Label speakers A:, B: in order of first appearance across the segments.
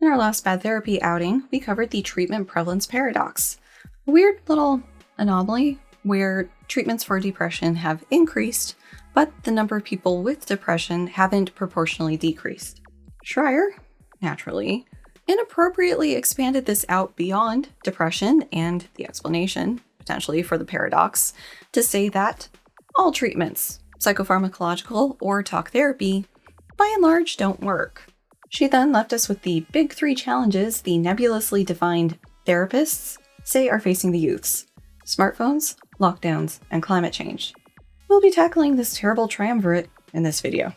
A: our last bad therapy outing, we covered the treatment prevalence paradox, a weird little anomaly where treatments for depression have increased, but the number of people with depression haven't proportionally decreased. Shrier, naturally, inappropriately expanded this out beyond depression and the explanation, potentially, for the paradox, to say that all treatments, psychopharmacological or talk therapy, by and large don't work. She then left us with the big three challenges the nebulously defined therapists say are facing the youths: smartphones, lockdowns, and climate change. We'll be tackling this terrible triumvirate in this video.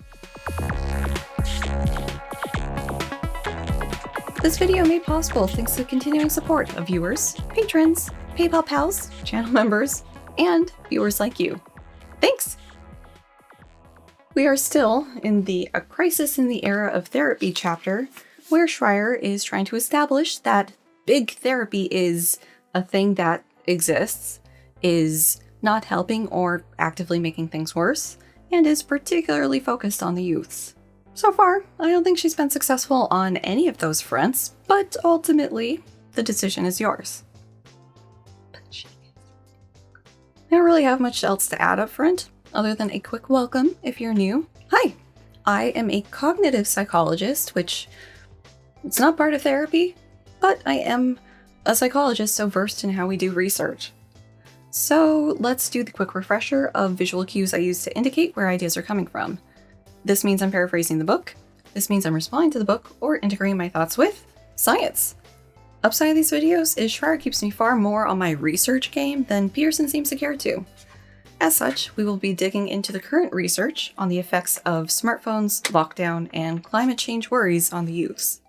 A: This video made possible thanks to continuing support of viewers, patrons, PayPal pals, channel members, and viewers like you. Thanks! We are still in the A Crisis in the Era of Therapy chapter, where Shrier is trying to establish that big therapy is a thing that exists, is not helping or actively making things worse, and is particularly focused on the youths. So far, I don't think she's been successful on any of those fronts, but ultimately, the decision is yours. I don't really have much else to add up front, other than a quick welcome if you're new. Hi, I am a cognitive psychologist, which it's not part of therapy, but I am a psychologist so versed in how we do research. So let's do the quick refresher of visual cues I use to indicate where ideas are coming from. This means I'm paraphrasing the book. This means I'm responding to the book or integrating my thoughts with science. Upside of these videos is Shrier keeps me far more on my research game than Peterson seems to care to. As such, we will be digging into the current research on the effects of smartphones, lockdown, and climate change worries on the youths.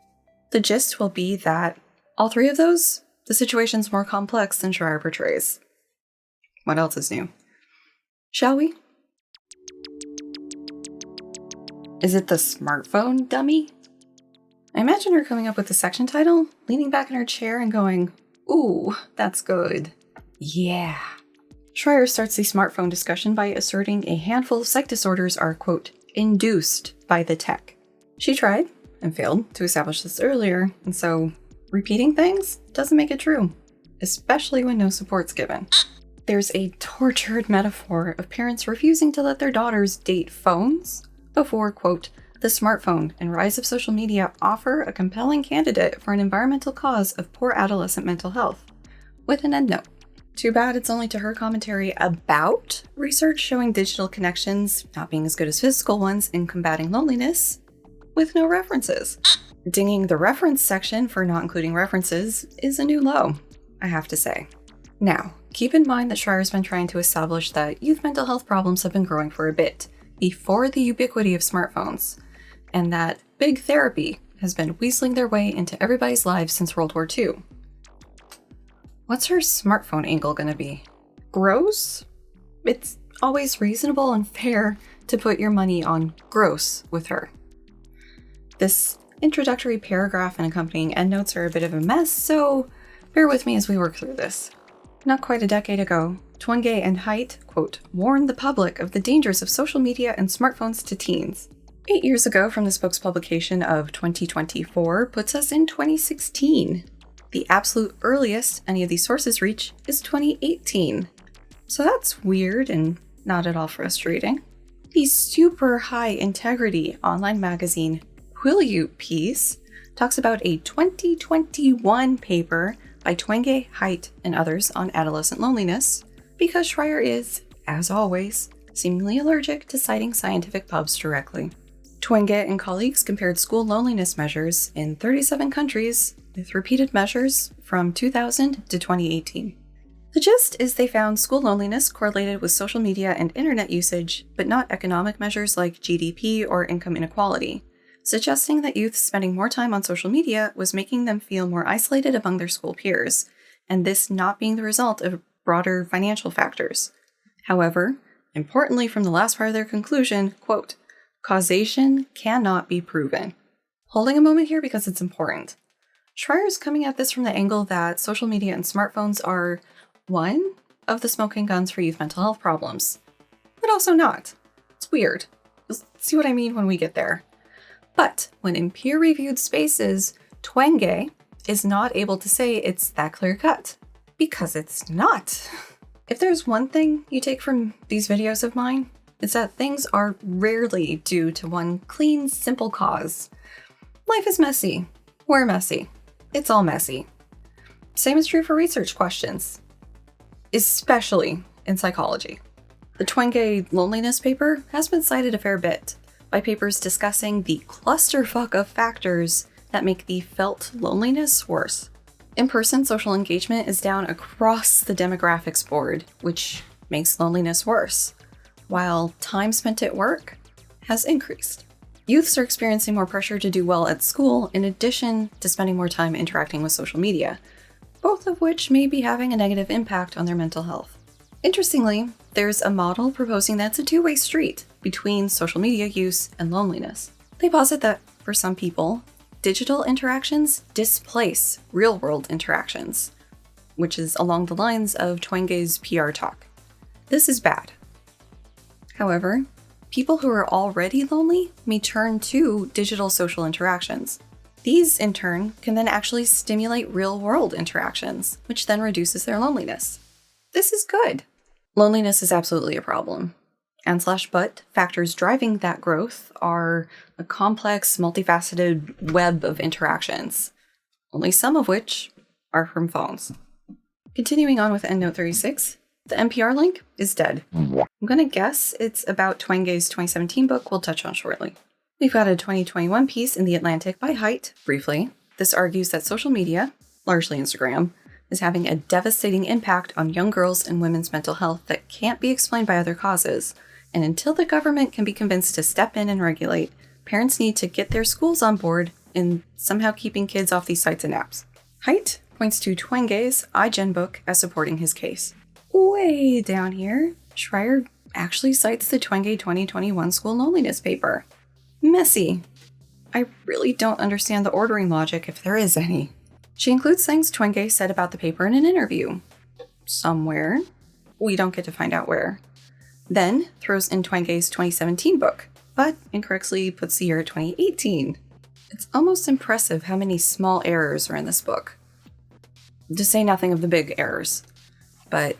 A: The gist will be that all three of those, the situation's more complex than Shrier portrays. What else is new? Shall we? Is it the smartphone dummy? I imagine her coming up with the section title, leaning back in her chair and going, "Ooh, that's good. Yeah." Shrier starts the smartphone discussion by asserting a handful of psych disorders are, quote, induced by the tech. She tried and failed to establish this earlier, and so repeating things doesn't make it true, especially when no support's given. There's a tortured metaphor of parents refusing to let their daughters date phones before, quote, the smartphone and rise of social media offer a compelling candidate for an environmental cause of poor adolescent mental health, with an endnote. Too bad it's only to her commentary about research showing digital connections not being as good as physical ones in combating loneliness, with no references. Dinging the reference section for not including references is a new low, I have to say. Now, keep in mind that Shrier's been trying to establish that youth mental health problems have been growing for a bit, before the ubiquity of smartphones, and that big therapy has been weaseling their way into everybody's lives since World War II. What's her smartphone angle gonna be? Gross? It's always reasonable and fair to put your money on gross with her. This introductory paragraph and accompanying endnotes are a bit of a mess, so bear with me as we work through this. Not quite a decade ago, Twenge and Haidt, quote, warned the public of the dangers of social media and smartphones to teens. 8 years ago from this book's publication of 2024 puts us in 2016. The absolute earliest any of these sources reach is 2018. So that's weird and not at all frustrating. The super high integrity online magazine Will You piece talks about a 2021 paper by Twenge, Haidt, and others on adolescent loneliness, because Shrier is, as always, seemingly allergic to citing scientific pubs directly. Twenge and colleagues compared school loneliness measures in 37 countries with repeated measures from 2000 to 2018. The gist is they found school loneliness correlated with social media and internet usage, but not economic measures like GDP or income inequality, suggesting that youth spending more time on social media was making them feel more isolated among their school peers, and this not being the result of broader financial factors. However, importantly from the last part of their conclusion, quote, causation cannot be proven. Holding a moment here because it's important. Schrier's coming at this from the angle that social media and smartphones are one of the smoking guns for youth mental health problems, but also not. It's weird. You'll see what I mean when we get there. But when in peer-reviewed spaces, Twenge is not able to say it's that clear cut, because it's not. If there's one thing you take from these videos of mine, it's that things are rarely due to one clean, simple cause. Life is messy. We're messy. It's all messy. Same is true for research questions, especially in psychology. The Twenge loneliness paper has been cited a fair bit by papers discussing the clusterfuck of factors that make the felt loneliness worse. In-person social engagement is down across the demographics board, which makes loneliness worse, while time spent at work has increased. Youths are experiencing more pressure to do well at school in addition to spending more time interacting with social media, both of which may be having a negative impact on their mental health. Interestingly, there's a model proposing that it's a two-way street between social media use and loneliness. They posit that, for some people, digital interactions displace real-world interactions, which is along the lines of Twenge's PR talk. This is bad. However, people who are already lonely may turn to digital social interactions. These, in turn, can then actually stimulate real-world interactions, which then reduces their loneliness. This is good. Loneliness is absolutely a problem. But factors driving that growth are a complex, multifaceted web of interactions, only some of which are from phones. Continuing on with EndNote 36, the NPR link is dead. I'm gonna guess it's about Twenge's 2017 book we'll touch on shortly. We've got a 2021 piece in The Atlantic by Haidt, briefly. This argues that social media, largely Instagram, is having a devastating impact on young girls' and women's mental health that can't be explained by other causes. And until the government can be convinced to step in and regulate, parents need to get their schools on board in somehow keeping kids off these sites and apps. Haidt points to Twenge's iGen book as supporting his case. Way down here, Shrier actually cites the Twenge 2021 school loneliness paper. Messy. I really don't understand the ordering logic if there is any. She includes things Twenge said about the paper in an interview. Somewhere. We don't get to find out where. Then throws in Twenge's 2017 book, but incorrectly puts the year 2018. It's almost impressive how many small errors are in this book. To say nothing of the big errors. But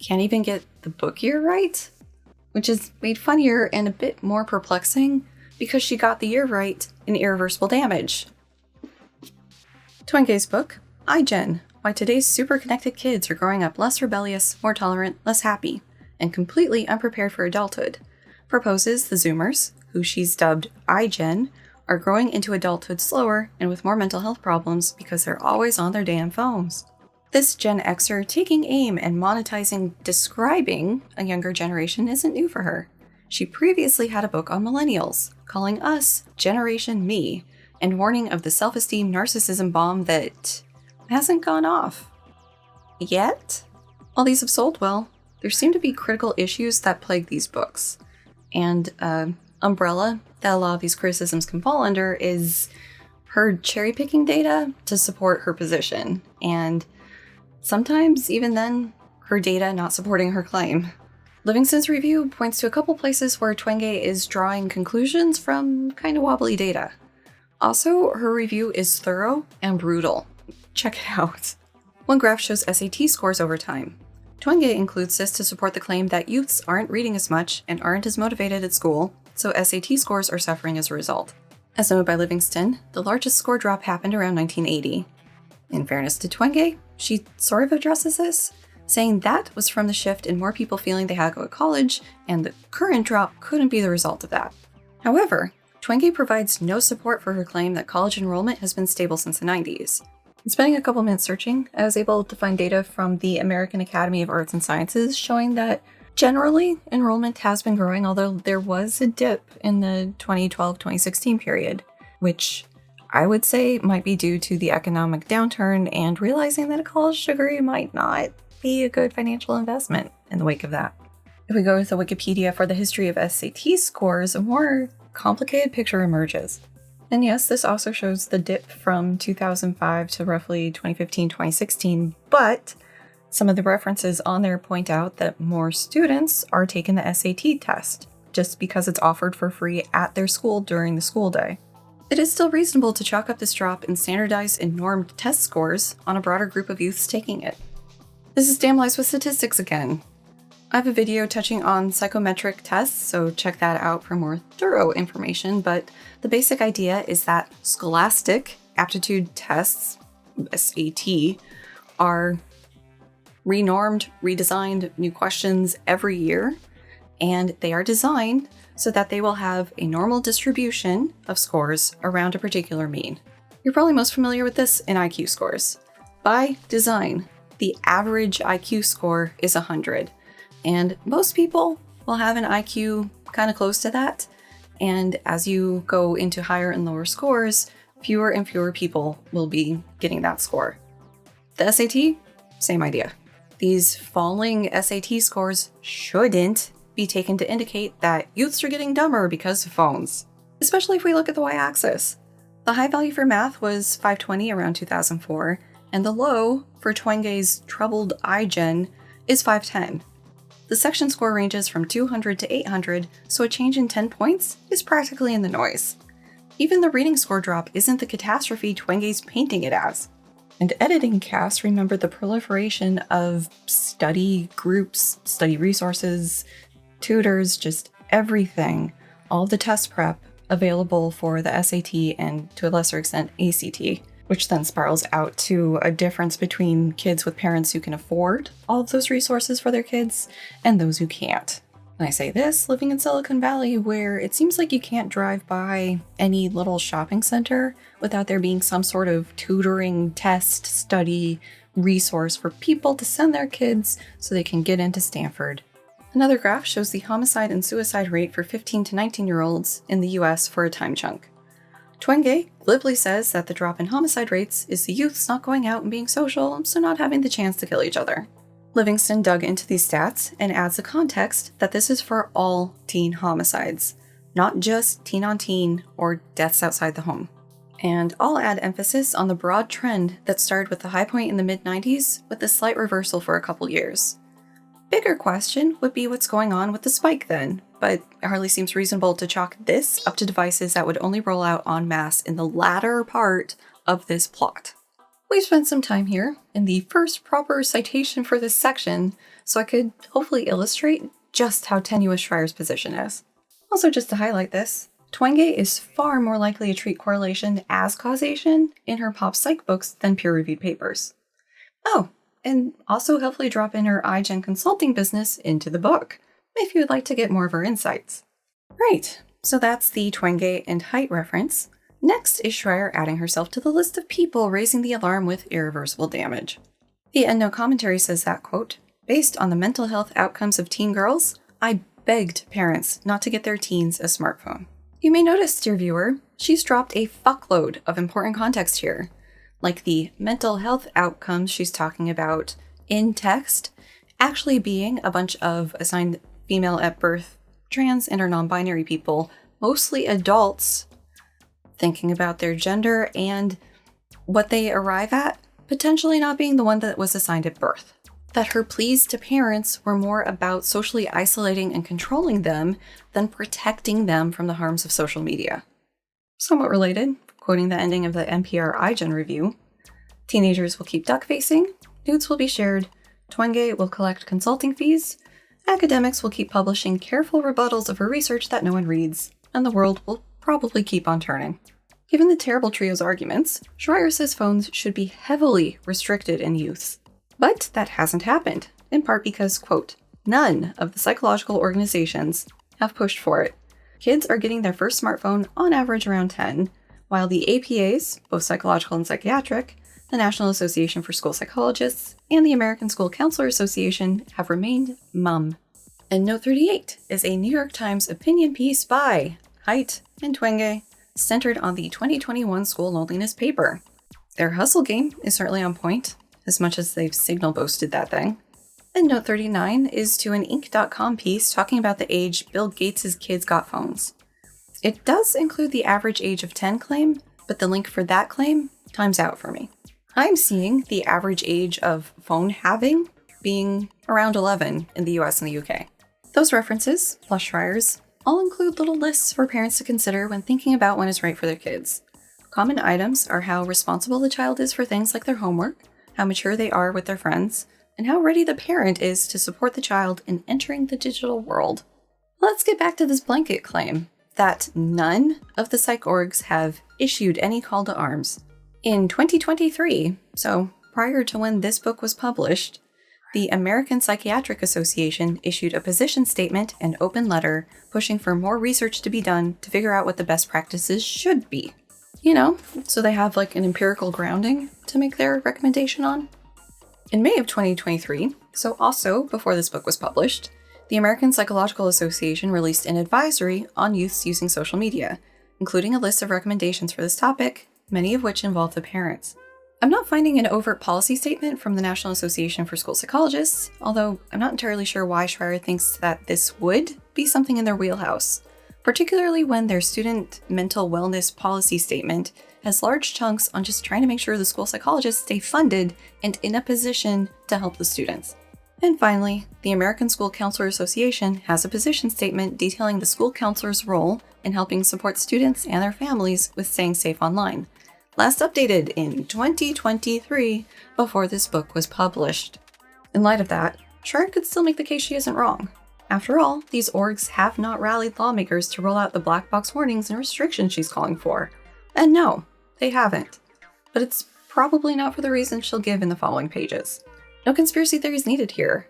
A: can't even get the book year right? Which is made funnier and a bit more perplexing because she got the year right in Irreversible Damage. Twenge's book, iGen, Why Today's Super Connected Kids Are Growing Up Less Rebellious, More Tolerant, Less Happy, and Completely Unprepared for Adulthood, proposes the Zoomers, who she's dubbed iGen, are growing into adulthood slower and with more mental health problems because they're always on their damn phones. This Gen Xer taking aim and monetizing describing a younger generation isn't new for her. She previously had a book on millennials, calling us Generation Me, and warning of the self-esteem narcissism bomb that hasn't gone off. Yet? While these have sold well, there seem to be critical issues that plague these books. And umbrella that a lot of these criticisms can fall under is her cherry-picking data to support her position, and sometimes, even then, her data not supporting her claim. Livingston's review points to a couple places where Twenge is drawing conclusions from kind of wobbly data. Also, her review is thorough and brutal. Check it out. One graph shows SAT scores over time. Twenge includes this to support the claim that youths aren't reading as much and aren't as motivated at school, so SAT scores are suffering as a result. As noted by Livingston, the largest score drop happened around 1980. In fairness to Twenge, she sort of addresses this, saying that was from the shift in more people feeling they had to go to college, and the current drop couldn't be the result of that. However, Twenge provides no support for her claim that college enrollment has been stable since the 90s. In spending a couple minutes searching, I was able to find data from the American Academy of Arts and Sciences showing that generally enrollment has been growing, although there was a dip in the 2012-2016 period, which I would say might be due to the economic downturn and realizing that a college degree might not be a good financial investment in the wake of that. If we go to Wikipedia for the history of SAT scores, a more complicated picture emerges. And yes, this also shows the dip from 2005 to roughly 2015-2016, but some of the references on there point out that more students are taking the SAT test, just because it's offered for free at their school during the school day. it is still reasonable to chalk up this drop in standardized and normed test scores on a broader group of youths taking it. This is Damn Lies with Statistics again. I have a video touching on psychometric tests, so check that out for more thorough information, but the basic idea is that scholastic aptitude tests, SAT, are renormed, redesigned, new questions every year, and they are designed so that they will have a normal distribution of scores around a particular mean. You're probably most familiar with this in IQ scores. By design, the average IQ score is 100. And most people will have an IQ kind of close to that. And as you go into higher and lower scores, fewer and fewer people will be getting that score. The SAT, same idea. These falling SAT scores shouldn't be taken to indicate that youths are getting dumber because of phones, especially if we look at the y-axis. The high value for math was 520 around 2004, and the low for Twenge's troubled iGen is 510. The section score ranges from 200 to 800, so a change in 10 points is practically in the noise. Even the reading score drop isn't the catastrophe Twenge's painting it as. And editing casts remember the proliferation of study groups, study resources, tutors, just everything, all the test prep available for the SAT and to a lesser extent ACT, which then spirals out to a difference between kids with parents who can afford all of those resources for their kids and those who can't. And I say this living in Silicon Valley, where it seems like you can't drive by any little shopping center without there being some sort of tutoring, test, study resource for people to send their kids so they can get into Stanford. Another graph shows the homicide and suicide rate for 15 to 19-year-olds in the US for a time chunk. Twenge glibly says that the drop in homicide rates is the youths not going out and being social, so not having the chance to kill each other. Livingston dug into these stats and adds the context that this is for all teen homicides, not just teen on teen or deaths outside the home. And I'll add emphasis on the broad trend that started with the high point in the mid-90s with a slight reversal for a couple years. Bigger question would be what's going on with the spike then, but it hardly seems reasonable to chalk this up to devices that would only roll out en masse in the latter part of this plot. We've spent some time here in the first proper citation for this section, so I could hopefully illustrate just how tenuous Shrier's position is. Also, just to highlight this, Twenge is far more likely to treat correlation as causation in her pop psych books than peer-reviewed papers. Oh, and also helpfully drop in her iGen consulting business into the book, if you would like to get more of her insights. Right, so that's the Twenge and height reference. Next is Shrier adding herself to the list of people raising the alarm with irreversible damage. The EndNote commentary says that, quote, based on the mental health outcomes of teen girls, I begged parents not to get their teens a smartphone. You may notice, dear viewer, she's dropped a fuckload of important context here, like the mental health outcomes she's talking about in text actually being a bunch of assigned female at birth, trans and or non-binary people, mostly adults, thinking about their gender and what they arrive at, potentially not being the one that was assigned at birth. That her pleas to parents were more about socially isolating and controlling them than protecting them from the harms of social media. Somewhat related, quoting the ending of the NPR iGen review, teenagers will keep duck-facing, nudes will be shared, Twenge will collect consulting fees, academics will keep publishing careful rebuttals of her research that no one reads, and the world will probably keep on turning. Given the terrible trio's arguments, Shrier says phones should be heavily restricted in youths. But that hasn't happened, in part because, quote, none of the psychological organizations have pushed for it. Kids are getting their first smartphone on average around 10, while the APAs, both psychological and psychiatric, the National Association for School Psychologists, and the American School Counselor Association have remained mum. And Note 38 is a New York Times opinion piece by Height and Twenge, centered on the 2021 school loneliness paper. Their hustle game is certainly on point, as much as they've signal boasted that thing. And Note 39 is to an Inc.com piece talking about the age Bill Gates' kids got phones. It does include the average age of 10 claim, but the link for that claim times out for me. I'm seeing the average age of phone having being around 11 in the US and the UK. Those references, plus Shrier's, all include little lists for parents to consider when thinking about when is right for their kids. Common items are how responsible the child is for things like their homework, how mature they are with their friends, and how ready the parent is to support the child in entering the digital world. Let's get back to this blanket claim that none of the psych orgs have issued any call to arms. In 2023, so prior to when this book was published, the American Psychiatric Association issued a position statement and open letter pushing for more research to be done to figure out what the best practices should be. So they have like an empirical grounding to make their recommendation on. In May of 2023, so also before this book was published, the American Psychological Association released an advisory on youths using social media, including a list of recommendations for this topic, many of which involve the parents. I'm not finding an overt policy statement from the National Association for School Psychologists, although I'm not entirely sure why Shrier thinks that this would be something in their wheelhouse, particularly when their student mental wellness policy statement has large chunks on just trying to make sure the school psychologists stay funded and in a position to help the students. And finally, the American School Counselor Association has a position statement detailing the school counselor's role in helping support students and their families with staying safe online, last updated in 2023 before this book was published. In light of that, Shrier could still make the case she isn't wrong. After all, these orgs have not rallied lawmakers to roll out the black box warnings and restrictions she's calling for. And no, they haven't. But it's probably not for the reasons she'll give in the following pages. No conspiracy theories needed here.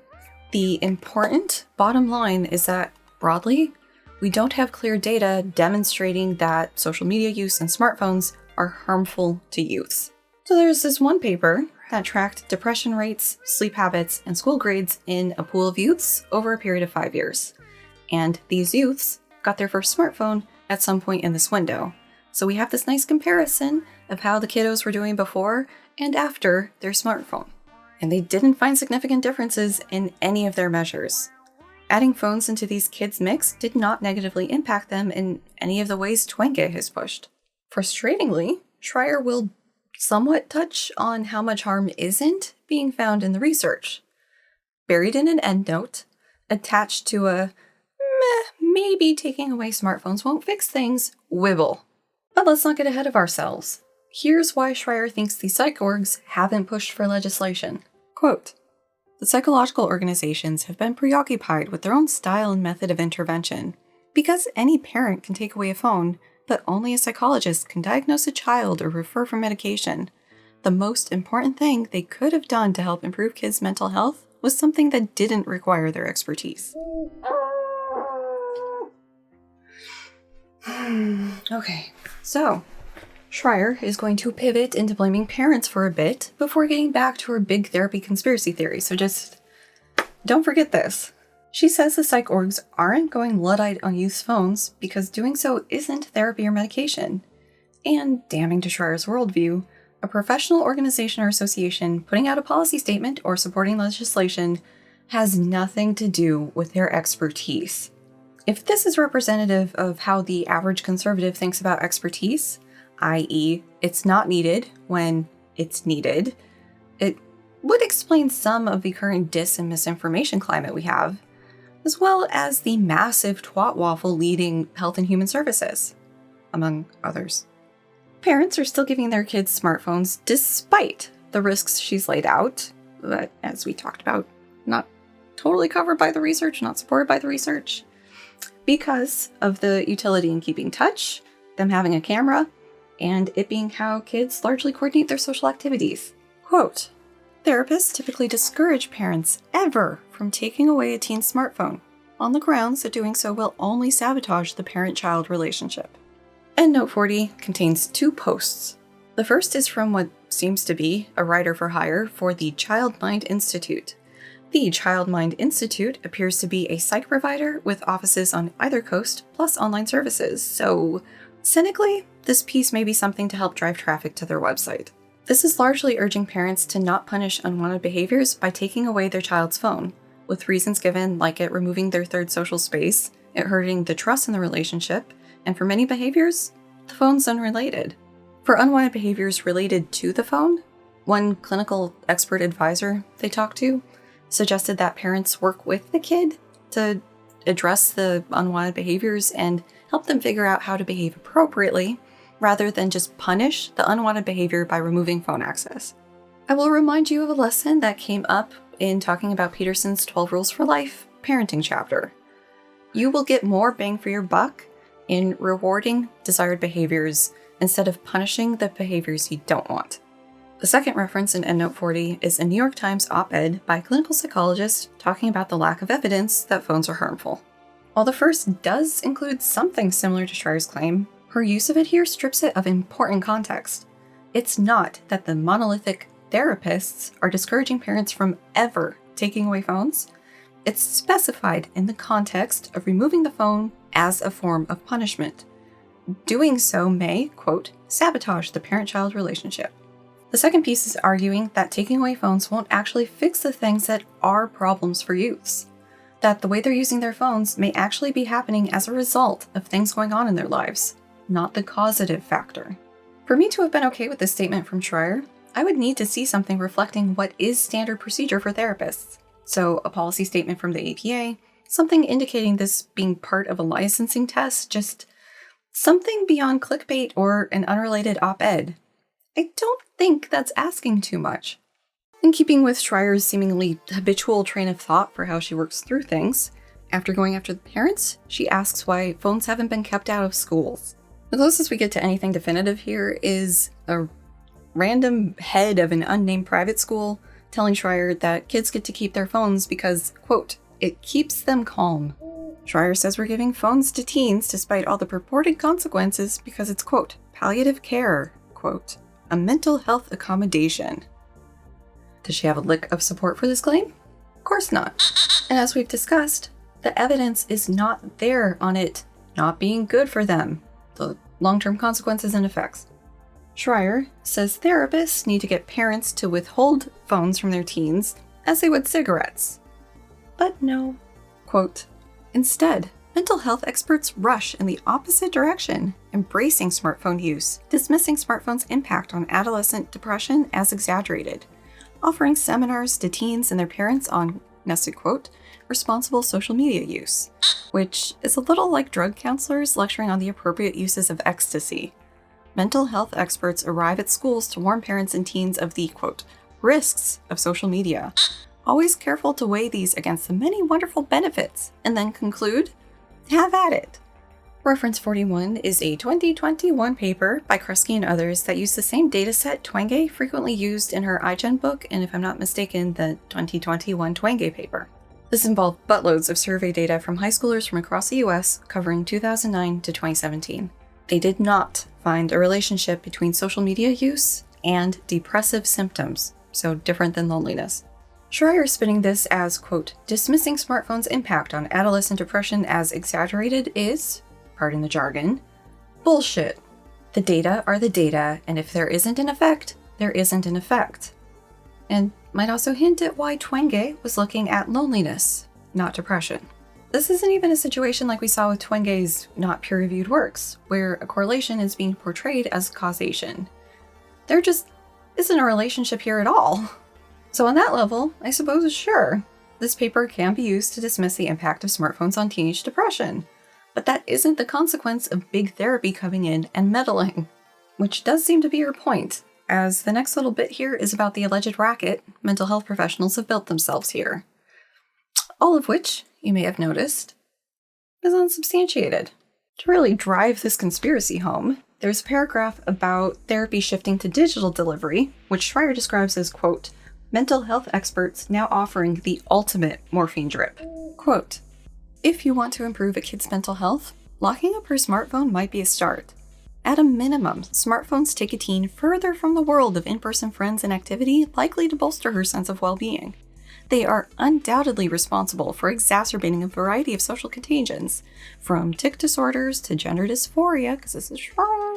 A: The important bottom line is that, broadly, we don't have clear data demonstrating that social media use and smartphones are harmful to youths. So there's this one paper that tracked depression rates, sleep habits, and school grades in a pool of youths over a period of 5 years. And these youths got their first smartphone at some point in this window. So we have this nice comparison of how the kiddos were doing before and after their smartphone. And they didn't find significant differences in any of their measures. Adding phones into these kids' mix did not negatively impact them in any of the ways Twenge has pushed. Frustratingly, Shrier will somewhat touch on how much harm isn't being found in the research. Buried in an endnote, attached to a maybe taking away smartphones won't fix things wibble. But let's not get ahead of ourselves. Here's why Shrier thinks the psych orgs haven't pushed for legislation. Quote, "The psychological organizations have been preoccupied with their own style and method of intervention. Because any parent can take away a phone, but only a psychologist can diagnose a child or refer for medication. The most important thing they could have done to help improve kids' mental health was something that didn't require their expertise." Okay, so Shrier is going to pivot into blaming parents for a bit before getting back to her big therapy conspiracy theory, so just don't forget this. She says the psych orgs aren't going Luddite on youth's phones because doing so isn't therapy or medication. And, damning to Shrier's worldview, a professional organization or association putting out a policy statement or supporting legislation has nothing to do with their expertise. If this is representative of how the average conservative thinks about expertise, i.e., it's not needed when it's needed, it would explain some of the current dis and misinformation climate we have, as well as the massive twat waffle leading Health and Human Services, among others. Parents are still giving their kids smartphones despite the risks she's laid out, but as we talked about, not totally covered by the research, not supported by the research, because of the utility in keeping touch, them having a camera, and it being how kids largely coordinate their social activities. Quote, "Therapists typically discourage parents ever from taking away a teen's smartphone, on the grounds that doing so will only sabotage the parent-child relationship." Endnote 40 contains 2 posts. The first is from what seems to be a writer for hire for the Child Mind Institute. The Child Mind Institute appears to be a psych provider with offices on either coast, plus online services, so cynically, this piece may be something to help drive traffic to their website. This is largely urging parents to not punish unwanted behaviors by taking away their child's phone, with reasons given like it removing their third social space, it hurting the trust in the relationship, and for many behaviors, the phone's unrelated. For unwanted behaviors related to the phone, one clinical expert advisor they talked to suggested that parents work with the kid to address the unwanted behaviors and help them figure out how to behave appropriately, rather than just punish the unwanted behavior by removing phone access. I will remind you of a lesson that came up in talking about Peterson's 12 Rules for Life parenting chapter. You will get more bang for your buck in rewarding desired behaviors instead of punishing the behaviors you don't want. The second reference in EndNote 40 is a New York Times op-ed by a clinical psychologist talking about the lack of evidence that phones are harmful. While the first does include something similar to Shrier's claim, her use of it here strips it of important context. It's not that the monolithic therapists are discouraging parents from ever taking away phones. It's specified in the context of removing the phone as a form of punishment. Doing so may, quote, sabotage the parent-child relationship. The second piece is arguing that taking away phones won't actually fix the things that are problems for youths. That the way they're using their phones may actually be happening as a result of things going on in their lives, not the causative factor. For me to have been okay with this statement from Shrier, I would need to see something reflecting what is standard procedure for therapists. So a policy statement from the APA, something indicating this being part of a licensing test, just something beyond clickbait or an unrelated op-ed. I don't think that's asking too much. In keeping with Shrier's seemingly habitual train of thought for how she works through things, after going after the parents, she asks why phones haven't been kept out of schools. The closest we get to anything definitive here is a random head of an unnamed private school telling Shrier that kids get to keep their phones because, quote, it keeps them calm. Shrier says we're giving phones to teens despite all the purported consequences because it's, quote, palliative care, quote, a mental health accommodation. Does she have a lick of support for this claim? Of course not. And as we've discussed, the evidence is not there on it not being good for them, the long-term consequences and effects. Shrier says therapists need to get parents to withhold phones from their teens as they would cigarettes. But no. Quote, instead, mental health experts rush in the opposite direction, embracing smartphone use, dismissing smartphones' impact on adolescent depression as exaggerated, offering seminars to teens and their parents on, nested quote, responsible social media use, which is a little like drug counselors lecturing on the appropriate uses of ecstasy. Mental health experts arrive at schools to warn parents and teens of the, quote, risks of social media, always careful to weigh these against the many wonderful benefits, and then conclude, have at it. Reference 41 is a 2021 paper by Kresge and others that used the same dataset Twenge frequently used in her iGen book, and if I'm not mistaken, the 2021 Twenge paper. This involved buttloads of survey data from high schoolers from across the US covering 2009 to 2017. They did not find a relationship between social media use and depressive symptoms, so different than loneliness. Shrier is spinning this as, quote, dismissing smartphones' impact on adolescent depression as exaggerated is, pardon the jargon, bullshit. The data are the data, and if there isn't an effect, there isn't an effect. And might also hint at why Twenge was looking at loneliness, not depression. This isn't even a situation like we saw with Twenge's not peer-reviewed works, where a correlation is being portrayed as causation. There just isn't a relationship here at all. So on that level, I suppose, sure, this paper can be used to dismiss the impact of smartphones on teenage depression. But that isn't the consequence of big therapy coming in and meddling. Which does seem to be your point, as the next little bit here is about the alleged racket mental health professionals have built themselves here. All of which, you may have noticed, is unsubstantiated. To really drive this conspiracy home, there's a paragraph about therapy shifting to digital delivery, which Shrier describes as, quote, mental health experts now offering the ultimate morphine drip. Quote, if you want to improve a kid's mental health, locking up her smartphone might be a start. At a minimum, smartphones take a teen further from the world of in-person friends and activity, likely to bolster her sense of well-being. They are undoubtedly responsible for exacerbating a variety of social contagions, from tic disorders to gender dysphoria, because this is Shrier.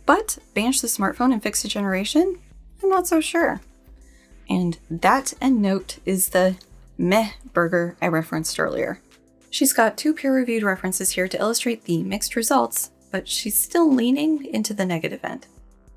A: But banish the smartphone and fix a generation? I'm not so sure. And that EndNote is the meh burger I referenced earlier. She's got 2 peer-reviewed references here to illustrate the mixed results, but she's still leaning into the negative end.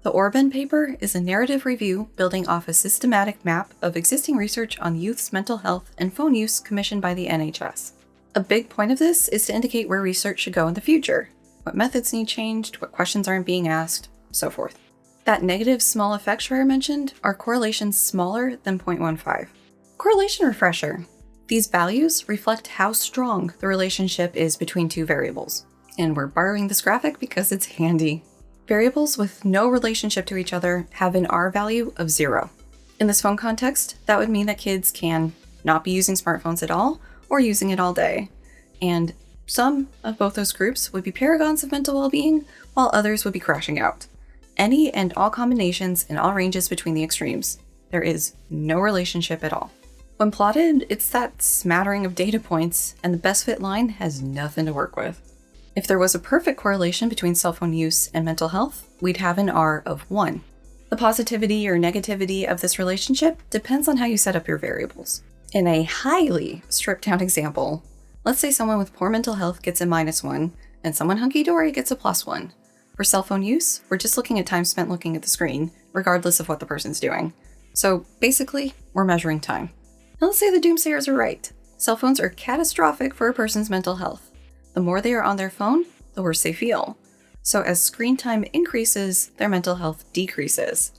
A: The Orban paper is a narrative review building off a systematic map of existing research on youth's mental health and phone use commissioned by the NHS. A big point of this is to indicate where research should go in the future, what methods need changed, what questions aren't being asked, so forth. That negative small effect Shrier mentioned are correlations smaller than 0.15. Correlation refresher. These values reflect how strong the relationship is between two variables. And we're borrowing this graphic because it's handy. Variables with no relationship to each other have an R value of 0. In this phone context, that would mean that kids can not be using smartphones at all or using it all day. And some of both those groups would be paragons of mental well-being, while others would be crashing out. Any and all combinations in all ranges between the extremes. There is no relationship at all. When plotted, it's that smattering of data points, and the best fit line has nothing to work with. If there was a perfect correlation between cell phone use and mental health, we'd have an R of 1. The positivity or negativity of this relationship depends on how you set up your variables. In a highly stripped down example, let's say someone with poor mental health gets a -1, and someone hunky-dory gets a +1. For cell phone use, we're just looking at time spent looking at the screen, regardless of what the person's doing. So basically, we're measuring time. Now let's say the doomsayers are right. Cell phones are catastrophic for a person's mental health. The more they are on their phone, the worse they feel. So as screen time increases, their mental health decreases.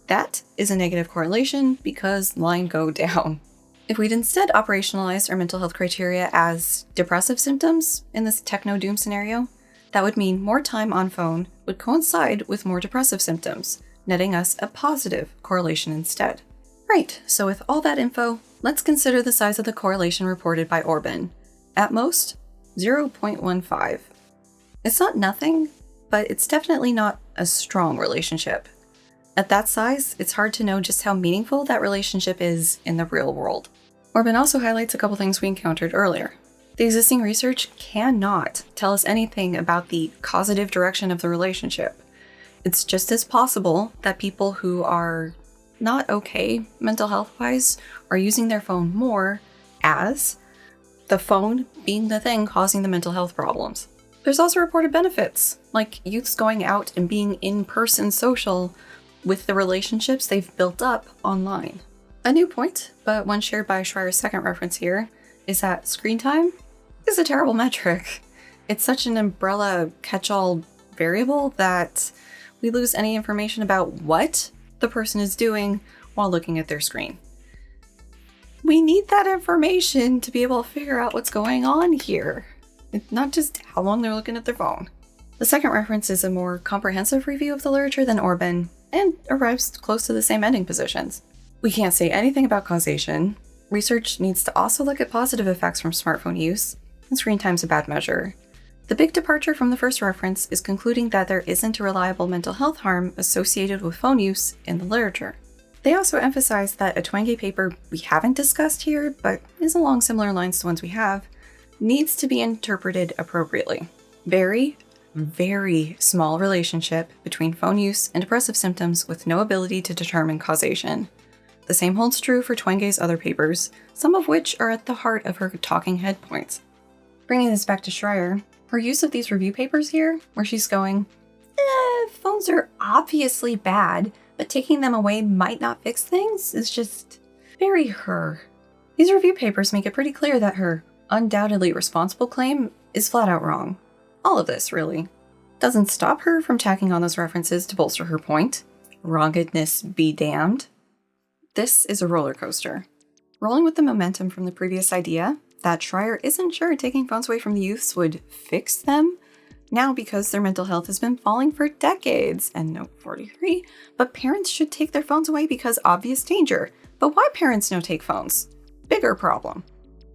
A: That is a negative correlation because line go down. If we'd instead operationalized our mental health criteria as depressive symptoms in this techno-doom scenario, that would mean more time on phone would coincide with more depressive symptoms, netting us a positive correlation instead. Right, so with all that info, let's consider the size of the correlation reported by Orban. At most, 0.15. It's not nothing, but it's definitely not a strong relationship. At that size, it's hard to know just how meaningful that relationship is in the real world. Orban also highlights a couple things we encountered earlier. The existing research cannot tell us anything about the causative direction of the relationship. It's just as possible that people who are not okay mental health-wise are using their phone more as the phone being the thing causing the mental health problems. There's also reported benefits, like youths going out and being in-person social with the relationships they've built up online. A new point, but one shared by Shrier's second reference here, is that screen time is a terrible metric. It's such an umbrella catch-all variable that we lose any information about what the person is doing while looking at their screen. We need that information to be able to figure out what's going on here. It's not just how long they're looking at their phone. The second reference is a more comprehensive review of the literature than Orban, and arrives close to the same ending positions. We can't say anything about causation. Research needs to also look at positive effects from smartphone use, and screen time's a bad measure. The big departure from the first reference is concluding that there isn't a reliable mental health harm associated with phone use in the literature. They also emphasize that a Twenge paper we haven't discussed here, but is along similar lines to ones we have, needs to be interpreted appropriately. Very, very small relationship between phone use and depressive symptoms with no ability to determine causation. The same holds true for Twenge's other papers, some of which are at the heart of her talking head points. Bringing this back to Shrier, her use of these review papers here, where she's going, phones are obviously bad, but taking them away might not fix things, is just very her. These review papers make it pretty clear that her undoubtedly responsible claim is flat out wrong. All of this, really. Doesn't stop her from tacking on those references to bolster her point. Wrongedness be damned. This is a roller coaster. Rolling with the momentum from the previous idea that Shrier isn't sure taking phones away from the youths would fix them, now because their mental health has been falling for decades, and note 43, but parents should take their phones away because obvious danger. But why parents no take phones? Bigger problem.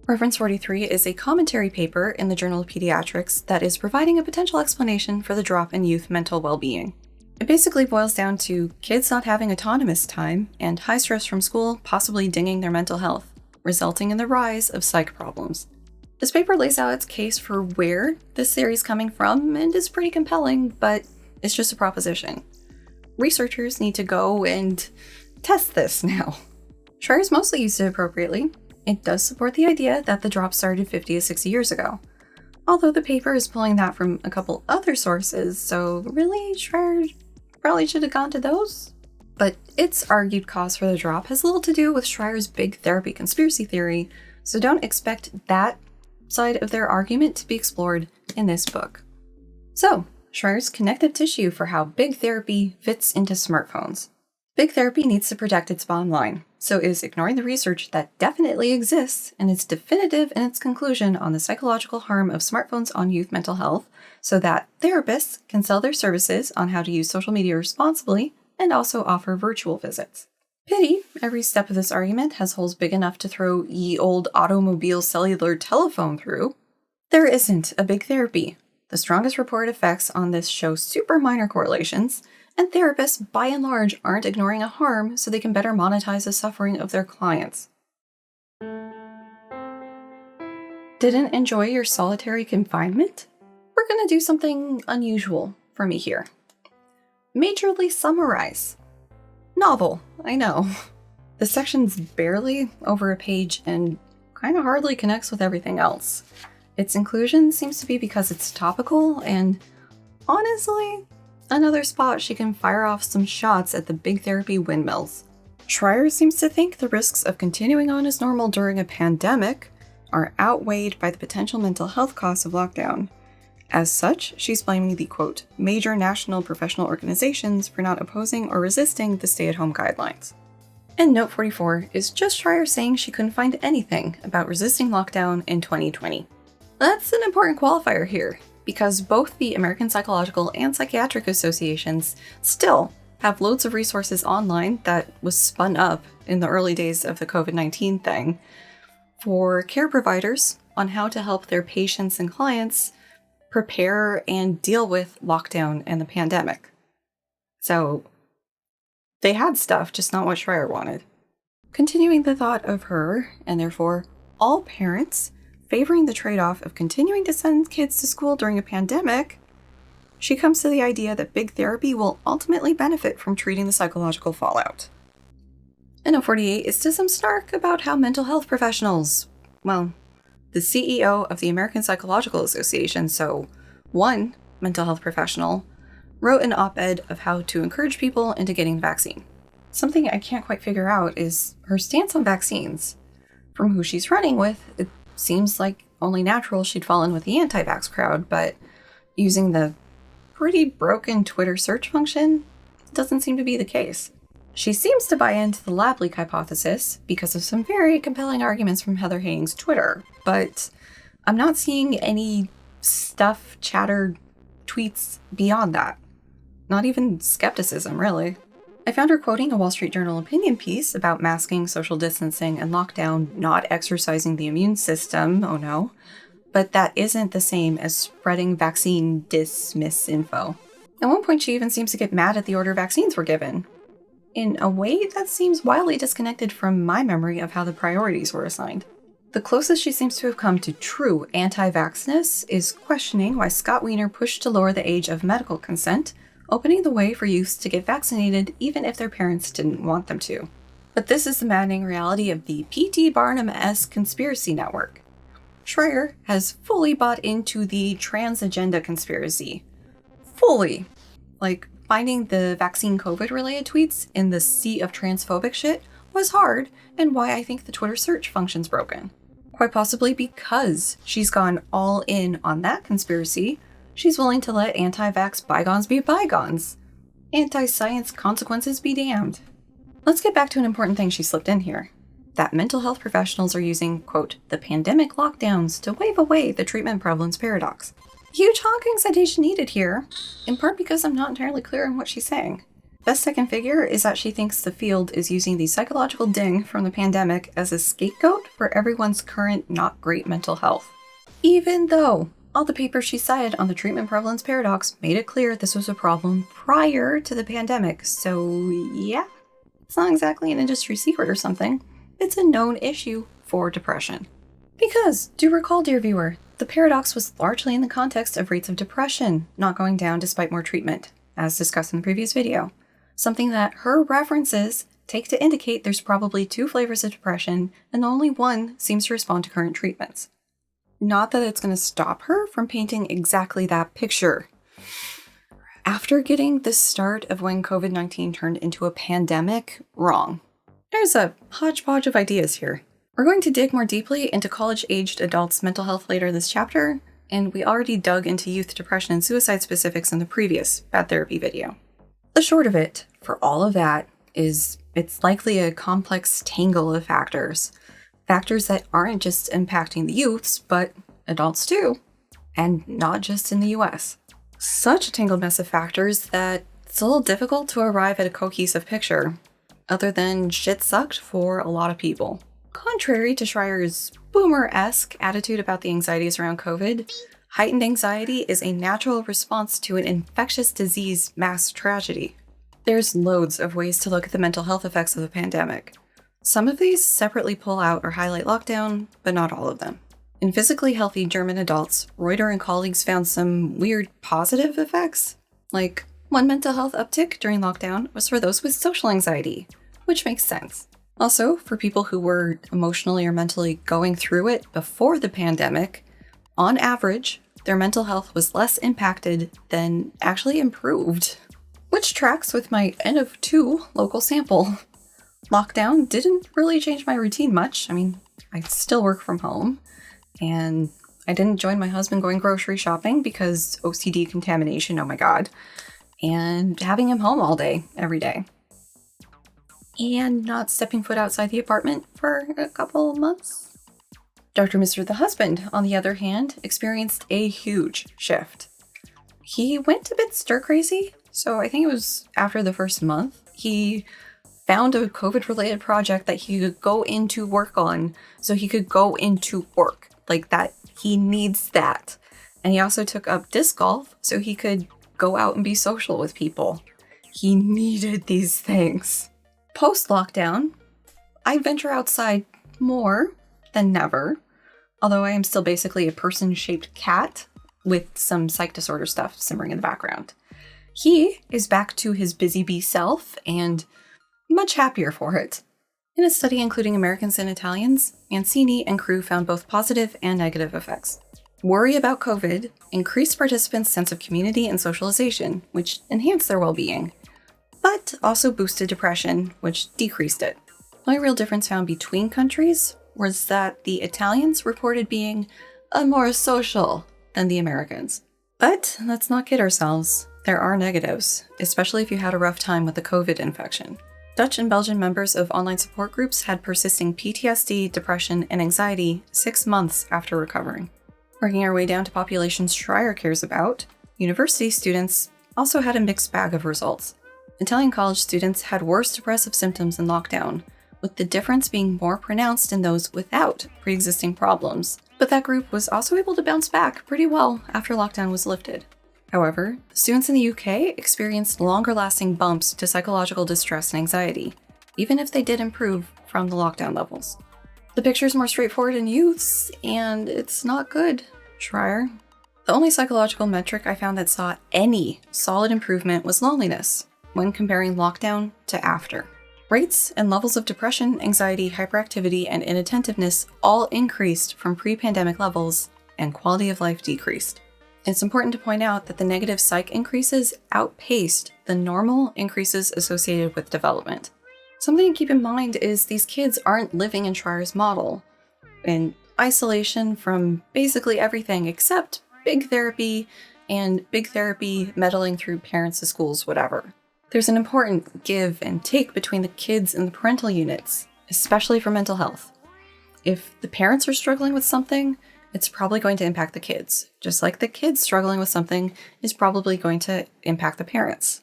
A: Reference 43 is a commentary paper in the Journal of Pediatrics that is providing a potential explanation for the drop in youth mental well-being. It basically boils down to kids not having autonomous time and high stress from school possibly dinging their mental health, resulting in the rise of psych problems. This paper lays out its case for where this theory is coming from and is pretty compelling, but it's just a proposition. Researchers need to go and test this now. Shrier's mostly used it appropriately. It does support the idea that the drop started 50 to 60 years ago. Although the paper is pulling that from a couple other sources, so really, Shrier probably should have gone to those? But its argued cause for the drop has little to do with Shrier's big therapy conspiracy theory, so don't expect that side of their argument to be explored in this book. So, Shrier's connective tissue for how big therapy fits into smartphones. Big therapy needs to protect its bottom line, so is ignoring the research that definitely exists and is definitive in its conclusion on the psychological harm of smartphones on youth mental health, so that therapists can sell their services on how to use social media responsibly and also offer virtual visits. Pity, every step of this argument has holes big enough to throw ye old automobile cellular telephone through. There isn't a big therapy. The strongest reported effects on this show super minor correlations, and therapists, by and large, aren't ignoring a harm so they can better monetize the suffering of their clients. Didn't enjoy your solitary confinement? We're gonna do something unusual for me here. Majorly summarize. Novel, I know. The section's barely over a page and kind of hardly connects with everything else. Its inclusion seems to be because it's topical, and honestly, another spot she can fire off some shots at the big therapy windmills. Shrier seems to think the risks of continuing on as normal during a pandemic are outweighed by the potential mental health costs of lockdown. As such, she's blaming the, quote, major national professional organizations for not opposing or resisting the stay-at-home guidelines. And note 44 is just Shrier saying she couldn't find anything about resisting lockdown in 2020. That's an important qualifier here, because both the American Psychological and Psychiatric Associations still have loads of resources online that was spun up in the early days of the COVID-19 thing for care providers on how to help their patients and clients prepare and deal with lockdown and the pandemic. So they had stuff, just not what Shrier wanted. Continuing the thought of her, and therefore all parents, favoring the trade-off of continuing to send kids to school during a pandemic, she comes to the idea that big therapy will ultimately benefit from treating the psychological fallout. And 48 is to some snark about how mental health professionals, well, the CEO of the American Psychological Association, so one mental health professional, wrote an op-ed of how to encourage people into getting the vaccine. Something I can't quite figure out is her stance on vaccines. From who she's running with, it seems like only natural she'd fall in with the anti-vax crowd, but using the pretty broken Twitter search function doesn't seem to be the case. She seems to buy into the lab leak hypothesis because of some very compelling arguments from Heather Heying's Twitter, but I'm not seeing any stuff, chatter, tweets beyond that. Not even skepticism, really. I found her quoting a Wall Street Journal opinion piece about masking, social distancing, and lockdown not exercising the immune system, oh no, but that isn't the same as spreading vaccine misinfo. At one point, she even seems to get mad at the order vaccines were given, in a way that seems wildly disconnected from my memory of how the priorities were assigned. The closest she seems to have come to true anti-vaxness is questioning why Scott Wiener pushed to lower the age of medical consent, opening the way for youths to get vaccinated even if their parents didn't want them to. But this is the maddening reality of the P.T. Barnum-esque conspiracy network. Shrier has fully bought into the trans agenda conspiracy. Fully. Like, finding the vaccine COVID-related tweets in the sea of transphobic shit was hard, and why I think the Twitter search function's broken. Quite possibly because she's gone all in on that conspiracy, she's willing to let anti-vax bygones be bygones. Anti-science consequences be damned. Let's get back to an important thing she slipped in here. That mental health professionals are using, quote, the pandemic lockdowns to wave away the treatment prevalence paradox. Huge honking citation needed here, in part because I'm not entirely clear on what she's saying. Best I can figure is that she thinks the field is using the psychological ding from the pandemic as a scapegoat for everyone's current not great mental health. Even though all the papers she cited on the treatment prevalence paradox made it clear this was a problem prior to the pandemic, so yeah, it's not exactly an industry secret or something. It's a known issue for depression. Because, do recall, dear viewer, the paradox was largely in the context of rates of depression not going down despite more treatment, as discussed in the previous video. Something that her references take to indicate there's probably two flavors of depression, and only one seems to respond to current treatments. Not that it's going to stop her from painting exactly that picture. After getting the start of when COVID-19 turned into a pandemic wrong. There's a hodgepodge of ideas here. We're going to dig more deeply into college-aged adults' mental health later this chapter, and we already dug into youth depression and suicide specifics in the previous Bad Therapy video. The short of it, for all of that, is it's likely a complex tangle of factors. Factors that aren't just impacting the youths, but adults too. And not just in the US. Such a tangled mess of factors that it's a little difficult to arrive at a cohesive picture, other than shit sucked for a lot of people. Contrary to Shrier's boomer-esque attitude about the anxieties around COVID, heightened anxiety is a natural response to an infectious disease mass tragedy. There's loads of ways to look at the mental health effects of the pandemic. Some of these separately pull out or highlight lockdown, but not all of them. In physically healthy German adults, Reuter and colleagues found some weird positive effects. Like, one mental health uptick during lockdown was for those with social anxiety, which makes sense. Also, for people who were emotionally or mentally going through it before the pandemic, on average, their mental health was less impacted than actually improved. Which tracks with my N of 2 local sample. Lockdown didn't really change my routine much. I mean, I still work from home, and I didn't join my husband going grocery shopping because OCD contamination, oh my god, and having him home all day, every day. And not stepping foot outside the apartment for a couple of months. Dr. Mr. the husband, on the other hand, experienced a huge shift. He went a bit stir-crazy, so I think it was after the first month. He found a COVID-related project that he could go into work on, so he could go into work. Like that, he needs that. And he also took up disc golf, so he could go out and be social with people. He needed these things. Post-lockdown, I venture outside more than never, although I am still basically a person-shaped cat with some psych disorder stuff simmering in the background. He is back to his busy bee self and much happier for it. In a study including Americans and Italians, Mancini and crew found both positive and negative effects. Worry about COVID increased participants' sense of community and socialization, which enhanced their well-being, but also boosted depression, which decreased it. The only real difference found between countries was that the Italians reported being more social than the Americans. But let's not kid ourselves. There are negatives, especially if you had a rough time with the COVID infection. Dutch and Belgian members of online support groups had persisting PTSD, depression, and anxiety 6 months after recovering. Working our way down to populations Shrier cares about, university students also had a mixed bag of results. Italian college students had worse depressive symptoms in lockdown, with the difference being more pronounced in those without pre-existing problems. But that group was also able to bounce back pretty well after lockdown was lifted. However, students in the UK experienced longer-lasting bumps to psychological distress and anxiety, even if they did improve from the lockdown levels. The picture's more straightforward in youths, and it's not good, Shrier. The only psychological metric I found that saw any solid improvement was loneliness, when comparing lockdown to after. Rates and levels of depression, anxiety, hyperactivity, and inattentiveness all increased from pre-pandemic levels, and quality of life decreased. It's important to point out that the negative psych increases outpaced the normal increases associated with development. Something to keep in mind is these kids aren't living in Shrier's model, in isolation from basically everything except big therapy and big therapy meddling through parents to schools, whatever. There's an important give and take between the kids and the parental units, especially for mental health. If the parents are struggling with something, it's probably going to impact the kids, just like the kids struggling with something is probably going to impact the parents.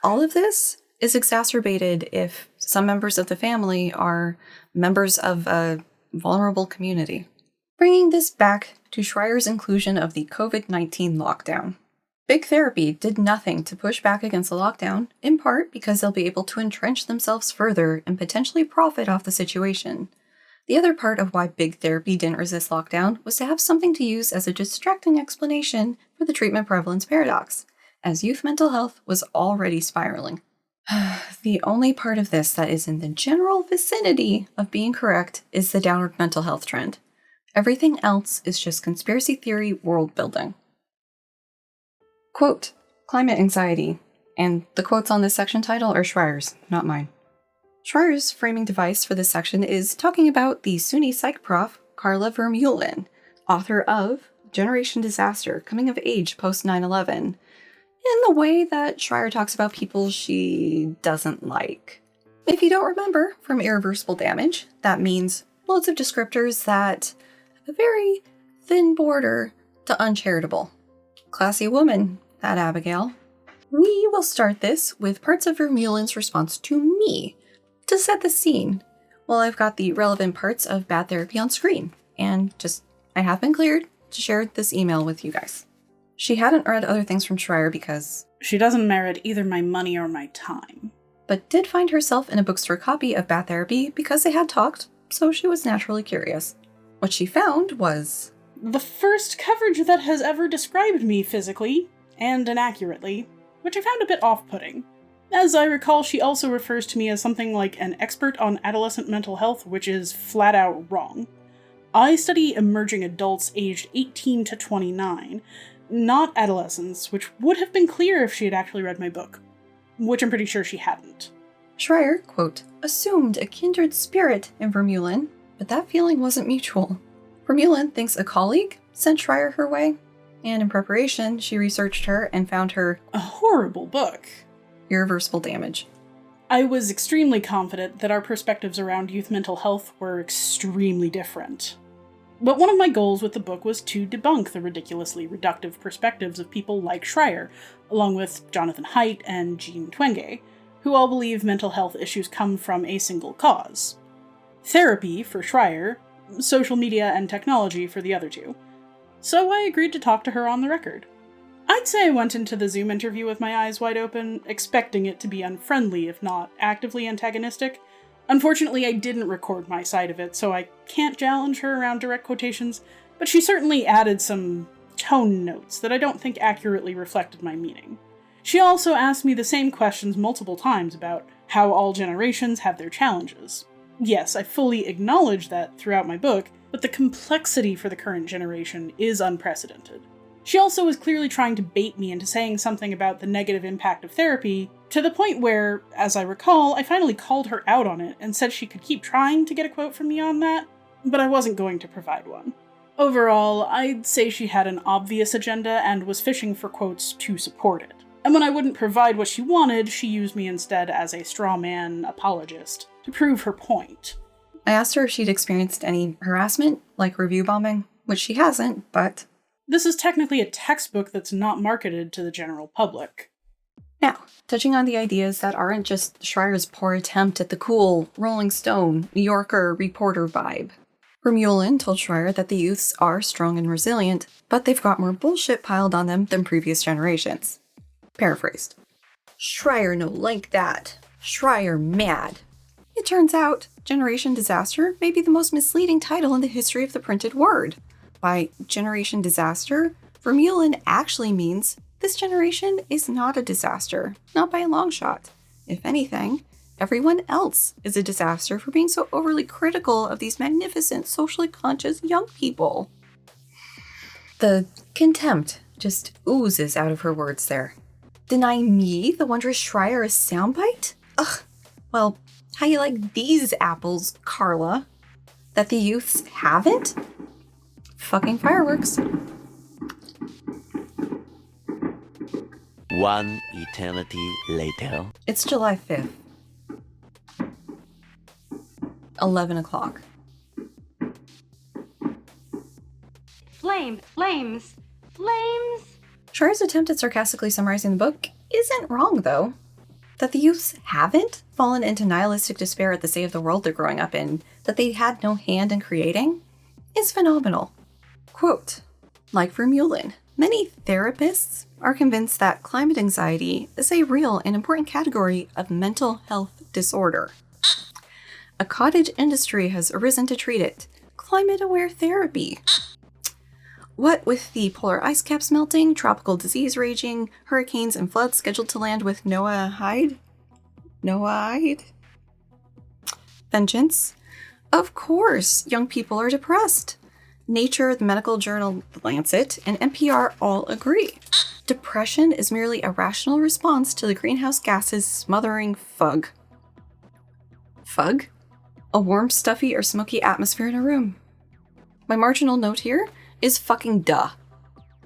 A: All of this is exacerbated if some members of the family are members of a vulnerable community. Bringing this back to Shrier's inclusion of the COVID-19 lockdown. Big therapy did nothing to push back against the lockdown, in part because they'll be able to entrench themselves further and potentially profit off the situation. The other part of why big therapy didn't resist lockdown was to have something to use as a distracting explanation for the treatment prevalence paradox, as youth mental health was already spiraling. The only part of this that is in the general vicinity of being correct is the downward mental health trend. Everything else is just conspiracy theory world building. Quote, climate anxiety, and the quotes on this section title are Shrier's, not mine. Schrier's framing device for this section is talking about the SUNY psych prof, Carla Vermeulen, author of Generation Disaster, Coming of Age Post 9/11, in the way that Shrier talks about people she doesn't like. If you don't remember from Irreversible Damage, that means loads of descriptors that have a very thin border to uncharitable. Classy woman, that Abigail. We will start this with parts of Vermeulen's response to me to set the scene, while I've got the relevant parts of bad therapy on screen, and I have been cleared to share this email with you guys. She hadn't read other things from Shrier because
B: she doesn't merit either my money or my time,
A: but did find herself in a bookstore copy of Bad Therapy because they had talked, so she was naturally curious. What she found was
B: the first coverage that has ever described me physically, and inaccurately, which I found a bit off-putting. As I recall, she also refers to me as something like an expert on adolescent mental health, which is flat out wrong. I study emerging adults aged 18 to 29, not adolescents, which would have been clear if she had actually read my book, which I'm pretty sure she hadn't.
A: Shrier, quote, assumed a kindred spirit in Vermeulen, but that feeling wasn't mutual. Vermeulen thinks a colleague sent Shrier her way, and in preparation, she researched her and found her
B: a horrible book.
A: Irreversible Damage.
B: I was extremely confident that our perspectives around youth mental health were extremely different. But one of my goals with the book was to debunk the ridiculously reductive perspectives of people like Shrier, along with Jonathan Haidt and Jean Twenge, who all believe mental health issues come from a single cause. Therapy for Shrier, social media and technology for the other two. So I agreed to talk to her on the record. I'd say I went into the Zoom interview with my eyes wide open, expecting it to be unfriendly, if not actively antagonistic. Unfortunately, I didn't record my side of it, so I can't challenge her around direct quotations, but she certainly added some tone notes that I don't think accurately reflected my meaning. She also asked me the same questions multiple times about how all generations have their challenges. Yes, I fully acknowledge that throughout my book, but the complexity for the current generation is unprecedented. She also was clearly trying to bait me into saying something about the negative impact of therapy, to the point where, as I recall, I finally called her out on it and said she could keep trying to get a quote from me on that, but I wasn't going to provide one. Overall, I'd say she had an obvious agenda and was fishing for quotes to support it. And when I wouldn't provide what she wanted, she used me instead as a straw man apologist to prove her point.
A: I asked her if she'd experienced any harassment, like review bombing, which she hasn't, but
B: this is technically a textbook that's not marketed to the general public.
A: Now, touching on the ideas that aren't just Shrier's poor attempt at the cool Rolling Stone, New Yorker reporter vibe. Vermeulen told Shrier that the youths are strong and resilient, but they've got more bullshit piled on them than previous generations. Paraphrased. Shrier no like that. Shrier mad. It turns out, Generation Disaster may be the most misleading title in the history of the printed word. By Generation Disaster, Vermeulen actually means this generation is not a disaster, not by a long shot. If anything, everyone else is a disaster for being so overly critical of these magnificent, socially conscious young people. The contempt just oozes out of her words there. Deny me, the wondrous Shrier, a soundbite? Ugh, well, how you like these apples, Carla? That the youths haven't? Fucking fireworks.
C: One eternity later.
A: It's July 5th. 11 o'clock.
D: Flames!
A: Shrier's attempt at sarcastically summarizing the book isn't wrong, though. That the youths haven't fallen into nihilistic despair at the state of the world they're growing up in, that they had no hand in creating, is phenomenal. Quote, like Vermeulen, many therapists are convinced that climate anxiety is a real and important category of mental health disorder. A cottage industry has arisen to treat it. Climate-aware therapy. What with the polar ice caps melting, tropical disease raging, hurricanes and floods scheduled to land with Noahide? Vengeance? Of course, young people are depressed. Nature, the medical journal The Lancet, and NPR all agree. Depression is merely a rational response to the greenhouse gases smothering fug. Fug? A warm, stuffy, or smoky atmosphere in a room. My marginal note here is fucking duh.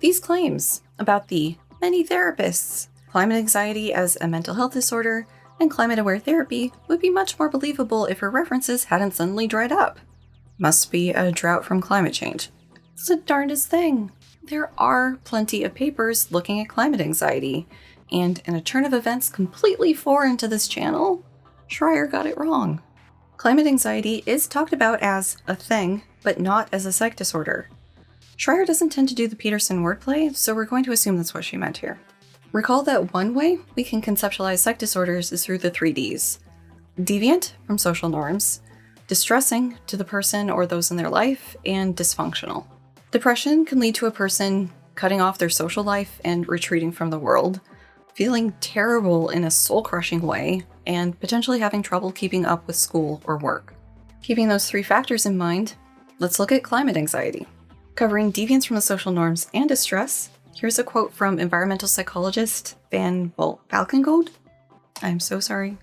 A: These claims about the many therapists, climate anxiety as a mental health disorder, and climate-aware therapy would be much more believable if her references hadn't suddenly dried up. Must be a drought from climate change. It's the darndest thing. There are plenty of papers looking at climate anxiety, and in a turn of events completely foreign to this channel, Shrier got it wrong. Climate anxiety is talked about as a thing, but not as a psych disorder. Shrier doesn't tend to do the Peterson wordplay, so we're going to assume that's what she meant here. Recall that one way we can conceptualize psych disorders is through the 3Ds. Deviant, from social norms, distressing to the person or those in their life, and dysfunctional. Depression can lead to a person cutting off their social life and retreating from the world, feeling terrible in a soul-crushing way, and potentially having trouble keeping up with school or work. Keeping those three factors in mind, let's look at climate anxiety. Covering deviance from the social norms and distress, here's a quote from environmental psychologist Van Valkengold. I'm so sorry.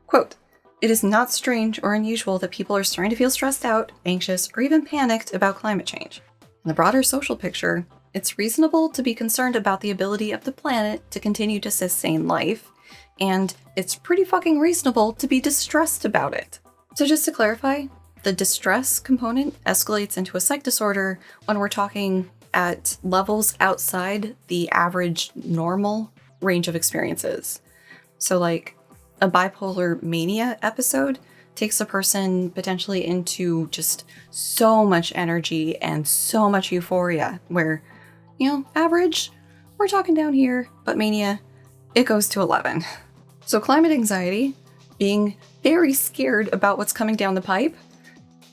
A: Quote, "It is not strange or unusual that people are starting to feel stressed out, anxious, or even panicked about climate change. In the broader social picture, it's reasonable to be concerned about the ability of the planet to continue to sustain life, and it's pretty fucking reasonable to be distressed about it." So just to clarify, the distress component escalates into a psych disorder when we're talking at levels outside the average normal range of experiences. So like a bipolar mania episode takes a person potentially into just so much energy and so much euphoria where, average, we're talking down here, but mania, it goes to 11. So climate anxiety, being very scared about what's coming down the pipe,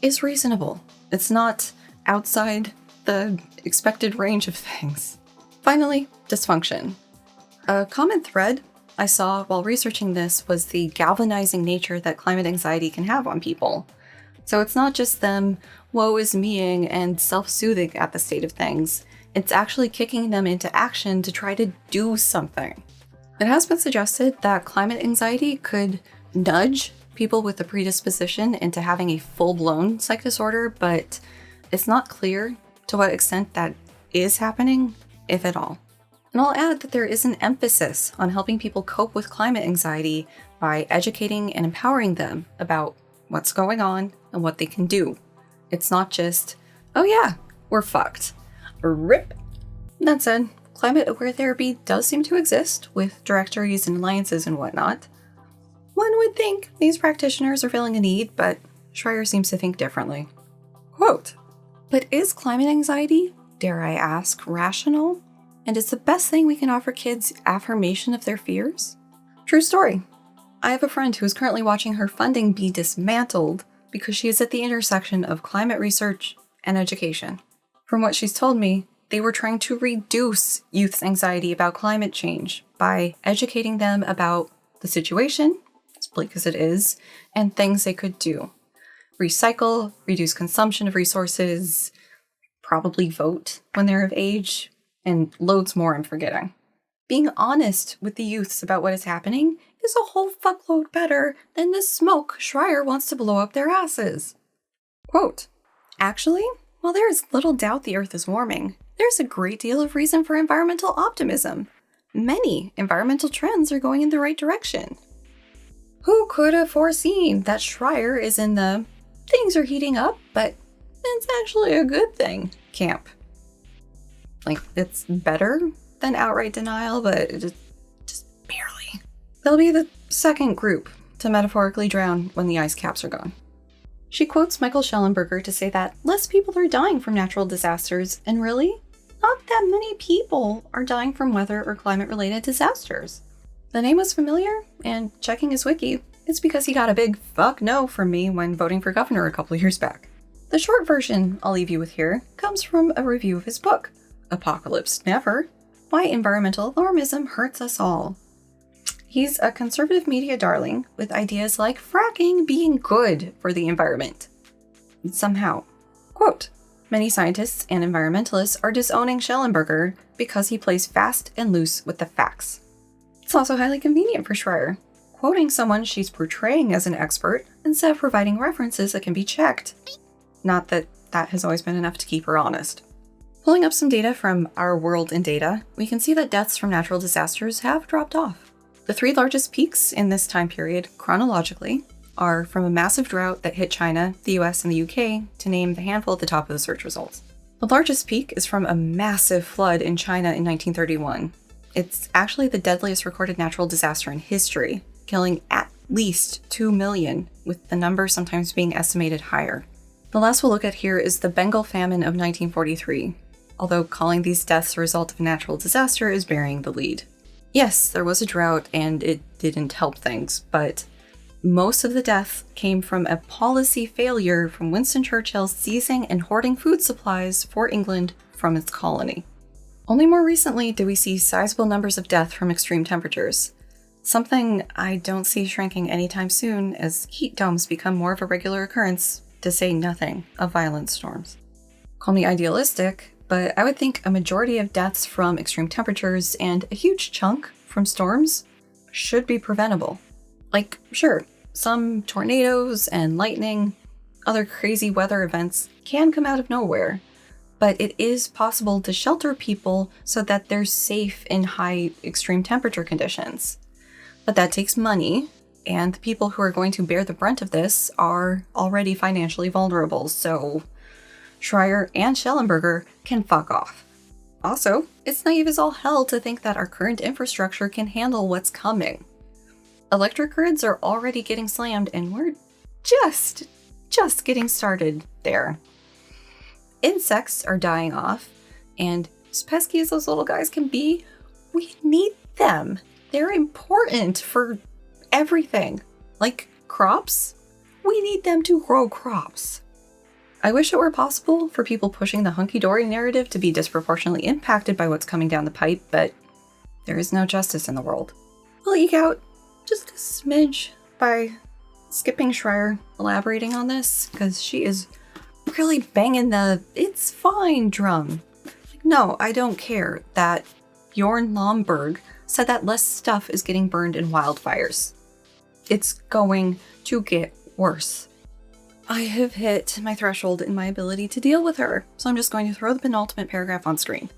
A: is reasonable. It's not outside the expected range of things. Finally, dysfunction. A common thread I saw while researching this was the galvanizing nature that climate anxiety can have on people. So it's not just them woe is meing and self-soothing at the state of things, it's actually kicking them into action to try to do something. It has been suggested that climate anxiety could nudge people with a predisposition into having a full-blown psych disorder, but it's not clear to what extent that is happening, if at all. And I'll add that there is an emphasis on helping people cope with climate anxiety by educating and empowering them about what's going on and what they can do. It's not just, oh yeah, we're fucked. RIP. That said, climate-aware therapy does seem to exist with directories and alliances and whatnot. One would think these practitioners are filling a need, but Shrier seems to think differently. Quote, "But is climate anxiety, dare I ask, rational? And is the best thing we can offer kids affirmation of their fears? True story. I have a friend who is currently watching her funding be dismantled because she is at the intersection of climate research and education. From what she's told me, they were trying to reduce youth's anxiety about climate change by educating them about the situation, as bleak as it is, and things they could do. Recycle, reduce consumption of resources, probably vote when they're of age, and loads more I'm forgetting. Being honest with the youths about what is happening is a whole fuckload better than the smoke Shrier wants to blow up their asses." Quote, "Actually, while there is little doubt the Earth is warming, there's a great deal of reason for environmental optimism. Many environmental trends are going in the right direction. Who could have foreseen that Shrier is in the things are heating up, but it's actually a good thing camp? Like, it's better than outright denial, but just barely. They'll be the second group to metaphorically drown when the ice caps are gone." She quotes Michael Schellenberger to say that less people are dying from natural disasters, and really, not that many people are dying from weather or climate-related disasters. The name was familiar, and checking his wiki, it's because he got a big fuck no from me when voting for governor a couple years back. The short version I'll leave you with here comes from a review of his book, Apocalypse Never, Why Environmental Alarmism Hurts Us All. He's a conservative media darling with ideas like fracking being good for the environment. Somehow. Quote, "Many scientists and environmentalists are disowning Schellenberger because he plays fast and loose with the facts. It's also highly convenient for Shrier. quoting someone she's portraying as an expert instead of providing references that can be checked. Not that that has always been enough to keep her honest. Pulling up some data from Our World in Data, we can see that deaths from natural disasters have dropped off. The 3 largest peaks in this time period, chronologically, are from a massive drought that hit China, the US, and the UK, to name the handful at the top of the search results. The largest peak is from a massive flood in China in 1931. It's actually the deadliest recorded natural disaster in history, killing at least 2 million, with the number sometimes being estimated higher. The last we'll look at here is the Bengal famine of 1943, although calling these deaths a result of a natural disaster is burying the lead. Yes, there was a drought and it didn't help things, but most of the death came from a policy failure from Winston Churchill seizing and hoarding food supplies for England from its colony. Only more recently do we see sizable numbers of death from extreme temperatures, something I don't see shrinking anytime soon as heat domes become more of a regular occurrence, to say nothing of violent storms. Call me idealistic, but I would think a majority of deaths from extreme temperatures and a huge chunk from storms should be preventable. Like, sure, some tornadoes and lightning, other crazy weather events can come out of nowhere, but it is possible to shelter people so that they're safe in high extreme temperature conditions. But that takes money, and the people who are going to bear the brunt of this are already financially vulnerable, so Shrier and Schellenberger can fuck off. Also, it's naive as all hell to think that our current infrastructure can handle what's coming. Electric grids are already getting slammed, and we're just getting started there. Insects are dying off, and as pesky as those little guys can be, we need them. They're important for everything. Like crops, we need them to grow crops. I wish it were possible for people pushing the hunky-dory narrative to be disproportionately impacted by what's coming down the pipe, but there is no justice in the world. We'll eke out just a smidge by skipping Shrier elaborating on this, because she is really banging the "it's fine" drum. No, I don't care that Bjorn Lomborg said that less stuff is getting burned in wildfires. It's going to get worse. I have hit my threshold in my ability to deal with her, so I'm just going to throw the penultimate paragraph on screen.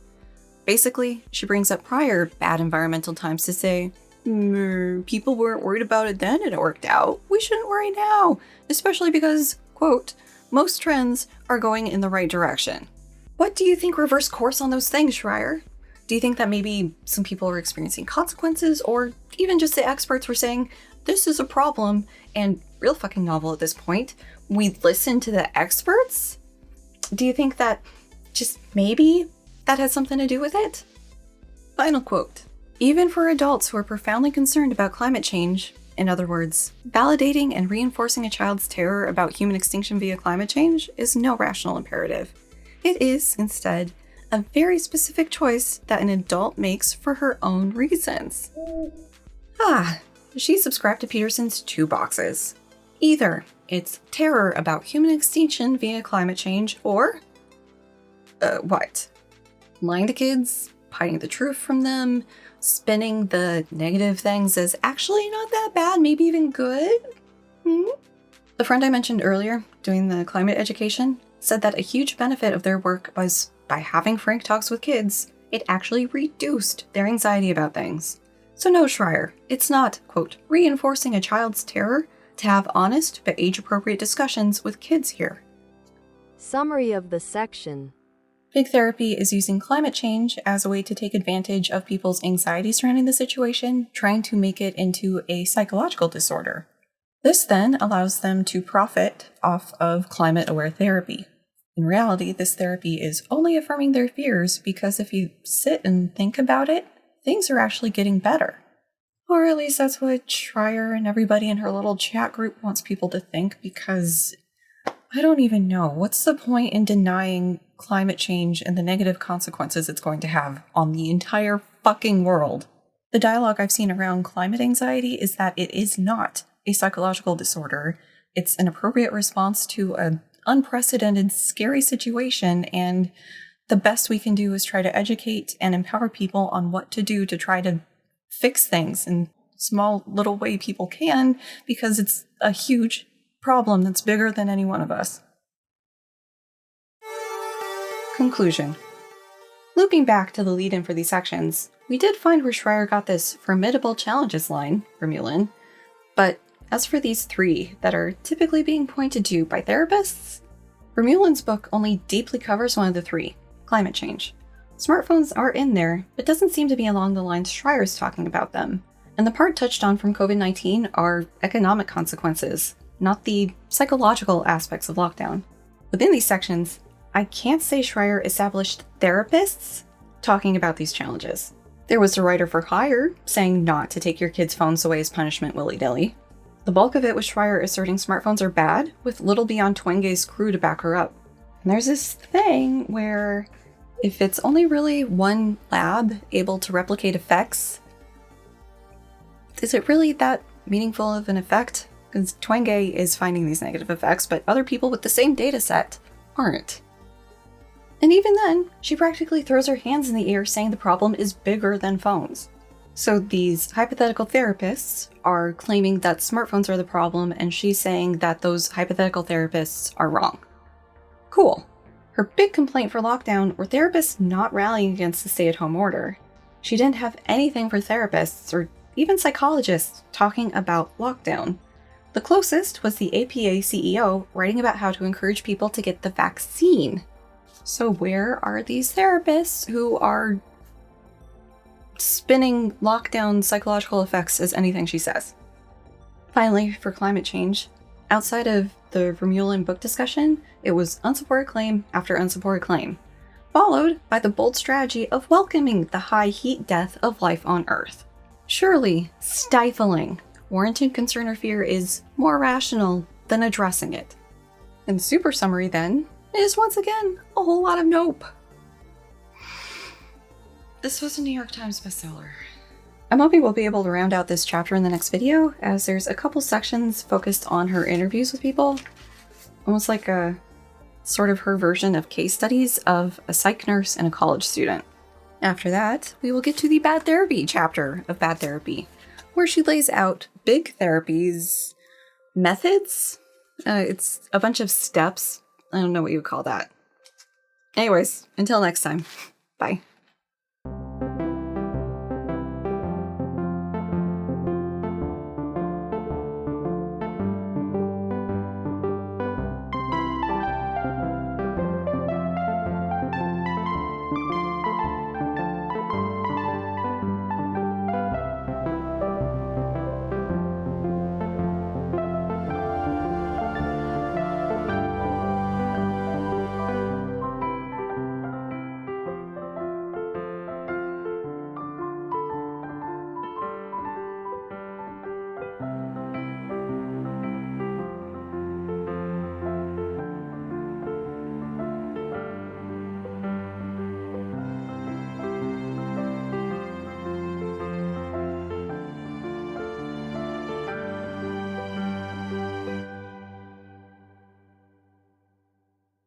A: Basically, she brings up prior bad environmental times to say, people weren't worried about it then and it worked out. We shouldn't worry now, especially because, quote, most trends are going in the right direction. What do you think reversed course on those things, Shrier? Do you think that maybe some people are experiencing consequences, or even just the experts were saying, this is a problem, and real fucking novel at this point, we listen to the experts? Do you think that just maybe that has something to do with it? Final quote. Even for adults who are profoundly concerned about climate change, in other words, validating and reinforcing a child's terror about human extinction via climate change is no rational imperative. It is, instead, a very specific choice that an adult makes for her own reasons. She subscribed to Peterson's 2 boxes. Either it's terror about human extinction via climate change, or what? Lying to kids, hiding the truth from them, spinning the negative things as actually not that bad, maybe even good? The friend I mentioned earlier, doing the climate education, said that a huge benefit of their work was by having frank talks with kids, it actually reduced their anxiety about things. So no, Shrier, it's not, quote, reinforcing a child's terror to have honest but age-appropriate discussions with kids here.
E: Summary of the section.
A: Big Therapy is using climate change as a way to take advantage of people's anxiety surrounding the situation, trying to make it into a psychological disorder. This then allows them to profit off of climate-aware therapy. In reality, this therapy is only affirming their fears because if you sit and think about it, things are actually getting better. Or at least that's what Shrier and everybody in her little chat group wants people to think, because I don't even know. What's the point in denying climate change and the negative consequences it's going to have on the entire fucking world? The dialogue I've seen around climate anxiety is that it is not a psychological disorder. It's an appropriate response to an unprecedented, scary situation, and the best we can do is try to educate and empower people on what to do to try to fix things and small little way people can, because it's a huge problem that's bigger than any one of us. Conclusion. Looping back to the lead-in for these sections, we did find where Shrier got this formidable challenges line, Vermeulen, but as for these three that are typically being pointed to by therapists, Vermeulen's book only deeply covers one of the three, climate change. Smartphones are in there, but doesn't seem to be along the lines Shrier's talking about them. And the part touched on from COVID-19 are economic consequences, not the psychological aspects of lockdown. Within these sections, I can't say Shrier established therapists talking about these challenges. There was the writer for hire saying not to take your kids' phones away as punishment willy-nilly. The bulk of it was Shrier asserting smartphones are bad, with little beyond Twenge's crew to back her up. And there's this thing where if it's only really one lab able to replicate effects, is it really that meaningful of an effect? Because Twenge is finding these negative effects, but other people with the same data set aren't. And even then, she practically throws her hands in the air saying the problem is bigger than phones. So these hypothetical therapists are claiming that smartphones are the problem, and she's saying that those hypothetical therapists are wrong. Cool. Her big complaint for lockdown were therapists not rallying against the stay-at-home order. She didn't have anything for therapists or even psychologists talking about lockdown. The closest was the APA CEO writing about how to encourage people to get the vaccine. So where are these therapists who are spinning lockdown psychological effects as anything she says? Finally, for climate change, outside of the Vermeulen book discussion, it was unsupported claim after unsupported claim, followed by the bold strategy of welcoming the high heat death of life on Earth. Surely, stifling warranted concern or fear is more rational than addressing it. And super summary then is once again a whole lot of nope. This was a New York Times bestseller. I'm hoping we'll be able to round out this chapter in the next video, as there's a couple sections focused on her interviews with people, almost like a sort of her version of case studies of a psych nurse and a college student. After that, we will get to the bad therapy chapter of Bad Therapy, where she lays out big therapy's methods. It's a bunch of steps. I don't know what you would call that. Anyways, until next time, bye.